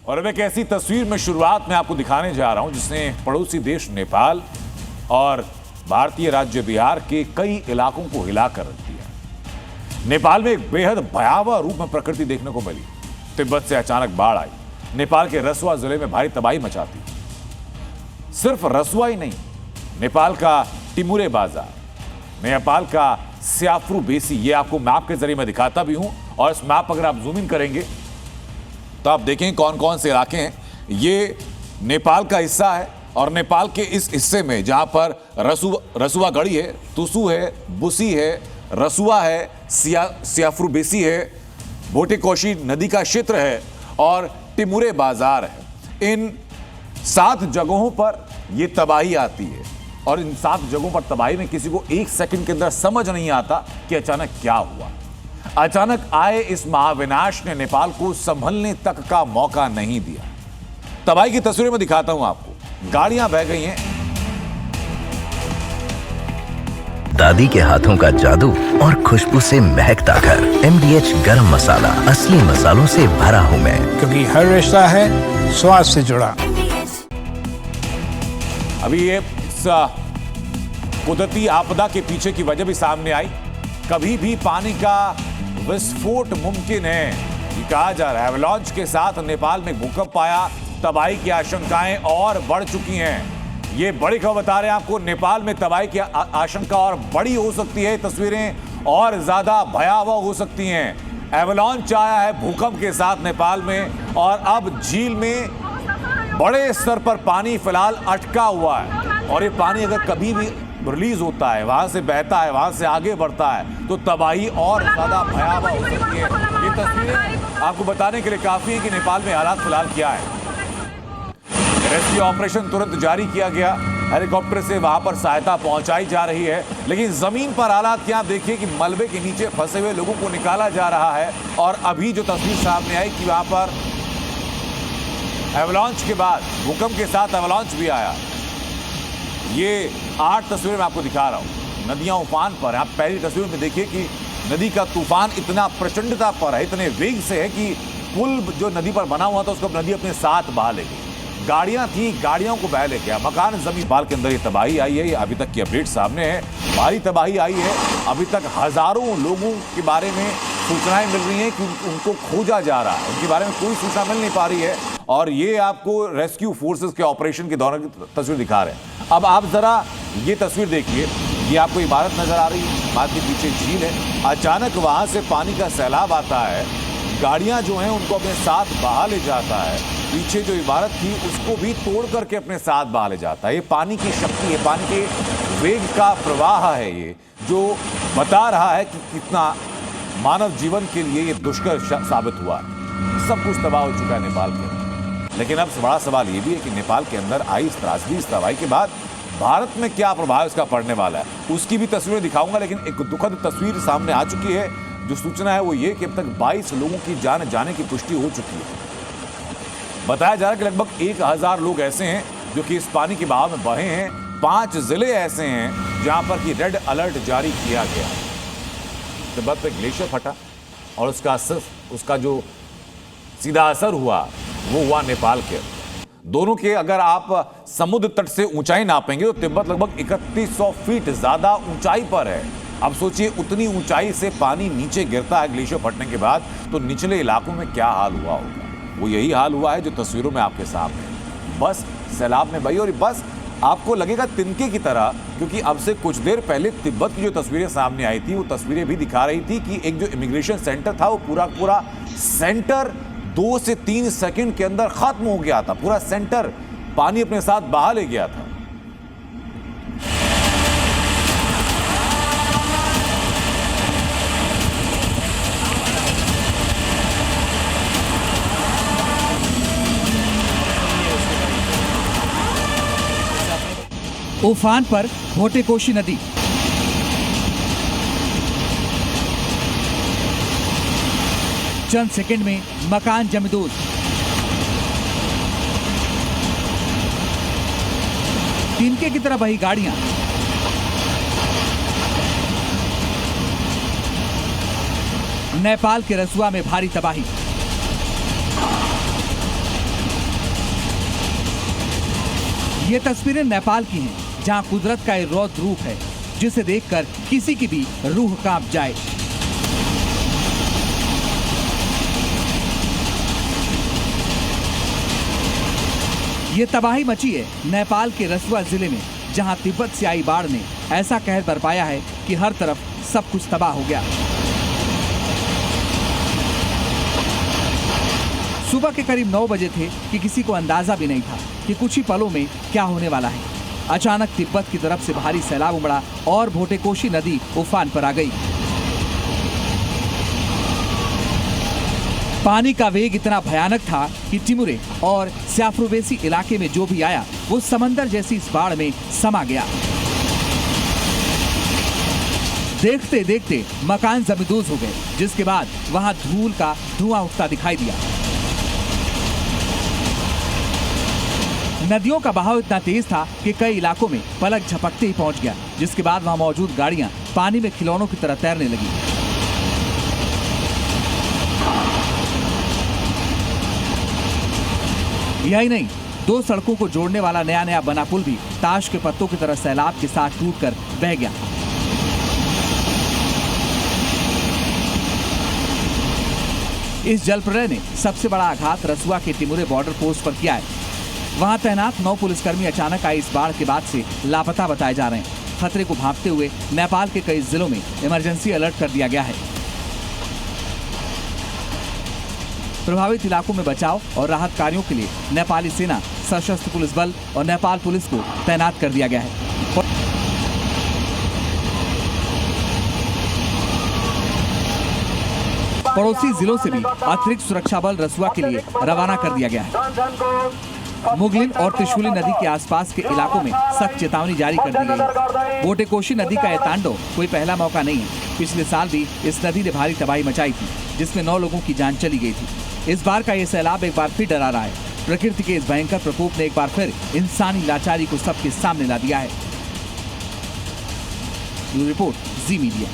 और अब एक ऐसी तस्वीर में शुरुआत में आपको दिखाने जा रहा हूं जिसने पड़ोसी देश नेपाल और भारतीय राज्य बिहार के कई इलाकों को हिलाकर रख दिया। नेपाल में एक बेहद भयावह रूप में प्रकृति देखने को मिली। तिब्बत से अचानक बाढ़ आई, नेपाल के रसुआ जिले में भारी तबाही मचाती। सिर्फ रसुआ ही नहीं, नेपाल का टिमुरे बाजार, नेपाल का स्याफ्रू बेसी, ये आपको मैप के जरिए मैं दिखाता भी हूं। और इस मैप अगर आप जूम इन करेंगे तो आप देखें कौन कौन से इलाके हैं। ये नेपाल का हिस्सा है और नेपाल के इस हिस्से में जहां पर रसुआ गढ़ी है, तुसु है, बुसी है, रसुआ है, स्याफ्रू बेसी है, भोटेकोशी नदी का क्षेत्र है और टिमुरे बाजार है। इन 7 जगहों पर यह तबाही आती है और इन 7 जगहों पर तबाही में किसी को 1 सेकंड के अंदर समझ नहीं आता कि अचानक क्या हुआ। अचानक आए इस महाविनाश ने नेपाल को संभलने तक का मौका नहीं दिया। तबाही की तस्वीरें मैं दिखाता हूं आपको। गाड़ियां बह गई हैं। दादी के हाथों का जादू और खुशबू से महकता घर। MDH गरम मसाला, असली मसालों से भरा हूं मैं, क्योंकि हर रिश्ता है स्वाद से जुड़ा। अभी ये कुदरती आपदा के पीछे की वजह भी सामने आई। कभी भी पानी का विस्फोट मुमकिन है, ये कहा जा रहा है। एवलांच के साथ नेपाल में भूकंप आया, तबाही की आशंकाएं और बढ़ चुकी हैं। ये बड़ी खबर बता रहे हैं आपको, नेपाल में तबाही की आशंका और बड़ी हो सकती है। तस्वीरें और ज्यादा भयावह हो सकती हैं। एवलांच आया है भूकंप के साथ नेपाल में और अब झील में बड़े स्तर पर पानी फिलहाल अटका हुआ है और ये पानी अगर कभी भी रिलीज होता है, वहां से बहता है, वहां से आगे बढ़ता है तो तबाही और ज्यादा भयावह हो सकती है। ये तस्वीरें आपको बताने के लिए काफी है कि नेपाल में हालात फिलहाल क्या है। रेस्क्यू ऑपरेशन तुरंत जारी किया गया, हेलीकॉप्टर से वहां पर सहायता पहुंचाई जा रही है, लेकिन जमीन पर हालात क्या, आप देखिए कि मलबे के नीचे फंसे हुए लोगों को निकाला जा रहा है। और अभी जो तस्वीर सामने आई कि वहां पर एवलांच के बाद भूकंप के साथ एवलांच भी आया। ये 8 तस्वीरें मैं आपको दिखा रहा हूं। नदियां उफान पर। आप पहली तस्वीर में देखिए कि नदी का तूफान इतना प्रचंडता पर है, इतने वेग से है कि पुल जो नदी पर बना हुआ था उसको नदी अपने साथ बहा ले गई। गाड़ियां थी, गाड़ियों को बह ले गया। मकान जमीन बाल के अंदर ये तबाही आई है। ये अभी तक की अपडेट सामने है। भारी तबाही आई है। अभी तक हजारों लोगों के बारे में सूचनाएं मिल रही हैं कि उनको खोजा जा रहा है, उनके बारे में कोई सूचना मिल नहीं पा रही है। और ये आपको रेस्क्यू फोर्सेस के ऑपरेशन के दौरान की तस्वीर दिखा रहे हैं। अब आप जरा ये तस्वीर देखिए। ये आपको इमारत नजर आ रही है, इमारत के पीछे झील है। अचानक वहां से पानी का सैलाब आता है, गाड़ियां जो हैं उनको अपने साथ बहा ले जाता है। पीछे जो इमारत थी उसको भी तोड़ करके अपने साथ बहा ले जाता है। ये पानी की शक्ति है, पानी के वेग का प्रवाह है ये, जो बता रहा है कि कितना मानव जीवन के लिए ये दुष्कर साबित हुआ है। सब कुछ तबाह हो चुका है नेपाल के अंदर। लेकिन अब बड़ा सवाल ये भी है कि नेपाल के अंदर आई इस त्रासदी, इस तबाही के बाद भारत में क्या प्रभाव इसका पड़ने वाला है, उसकी भी तस्वीरें दिखाऊंगा। लेकिन एक दुखद तस्वीर सामने आ चुकी है। जो सूचना है वो ये कि अब तक 22 लोगों की जान जाने की पुष्टि हो चुकी है। बताया जा रहा है कि लगभग 1000 लोग ऐसे हैं जो कि इस पानी के बहाव में बहे हैं। 5 जिले ऐसे हैं जहां पर कि रेड अलर्ट जारी किया गया। तिब्बत पे ग्लेशियर फटा और उसका जो सीधा असर हुआ वो हुआ नेपाल के। दोनों के अगर आप समुद्र तट से ऊंचाई नापेंगे तो तिब्बत लगभग 3100 फीट ज्यादा ऊंचाई पर है। अब सोचिए उतनी ऊंचाई से पानी नीचे गिरता है ग्लेशियर फटने के बाद, तो निचले इलाकों में क्या हाल हुआ होगा। वो यही हाल हुआ है जो तस्वीरों में आपके सामने है। बस सैलाब में बही और बस आपको लगेगा तिनके की तरह, क्योंकि अब से कुछ देर पहले तिब्बत की जो तस्वीरें सामने आई थी वो तस्वीरें भी दिखा रही थी कि एक जो इमिग्रेशन सेंटर था वो पूरा सेंटर 2 से 3 सेकंड के अंदर खत्म हो गया था। पूरा सेंटर पानी अपने साथ बहा ले गया था। उफान पर भोटेकोशी नदी। चंद सेकंड में मकान जमदूर। तिनके की तरह बही गाड़ियां। नेपाल के रसुआ में भारी तबाही। ये तस्वीरें नेपाल की हैं, जहां कुदरत का एक रौद्र रूप है जिसे देखकर किसी की भी रूह कांप जाए। ये तबाही मची है नेपाल के रसुआ जिले में, जहां तिब्बत से आई बाढ़ ने ऐसा कहर बरपाया है कि हर तरफ सब कुछ तबाह हो गया। सुबह के करीब 9 बजे थे कि किसी को अंदाजा भी नहीं था कि कुछ ही पलों में क्या होने वाला है। अचानक तिब्बत की तरफ से भारी सैलाब उमड़ा और भोटेकोशी नदी उफान पर आ गई। पानी का वेग इतना भयानक था कि टिमुरे और स्याफ्रुवेसी इलाके में जो भी आया वो समंदर जैसी इस बाढ़ में समा गया। देखते देखते मकान जमींदोज हो गए, जिसके बाद वहां धूल का धुआं उठता दिखाई दिया। नदियों का बहाव इतना तेज था कि कई इलाकों में पलक झपकते ही पहुंच गया, जिसके बाद वहां मौजूद गाड़ियां पानी में खिलौनों की तरह तैरने लगी। यही नहीं, 2 सड़कों को जोड़ने वाला नया नया बना पुल भी ताश के पत्तों की तरह सैलाब के साथ टूटकर बह गया। इस जलप्रलय ने सबसे बड़ा आघात रसुआ के टिमुरे बॉर्डर पोस्ट पर किया है। वहां तैनात 9 पुलिसकर्मी अचानक आई इस बाढ़ के बाद से लापता बताए जा रहे हैं। खतरे को भांपते हुए नेपाल के कई जिलों में इमरजेंसी अलर्ट कर दिया गया है। प्रभावित इलाकों में बचाव और राहत कार्यों के लिए नेपाली सेना, सशस्त्र पुलिस बल और नेपाल पुलिस को तैनात कर दिया गया है। पड़ोसी जिलों से भी अतिरिक्त सुरक्षा बल रसुआ के लिए रवाना कर दिया गया है। मुगलिन और त्रिशूली नदी के आसपास के इलाकों में सख्त चेतावनी जारी कर दी गई है। भोटेकोशी नदी का यह तांडव कोई पहला मौका नहीं है। पिछले साल भी इस नदी ने भारी तबाही मचाई थी, जिसमें 9 लोगों की जान चली गई थी। इस बार का ये सैलाब एक बार फिर डरा रहा है। प्रकृति के इस भयंकर प्रकोप ने एक बार फिर इंसानी लाचारी को सबके सामने ला दिया है। रिपोर्ट जी मीडिया।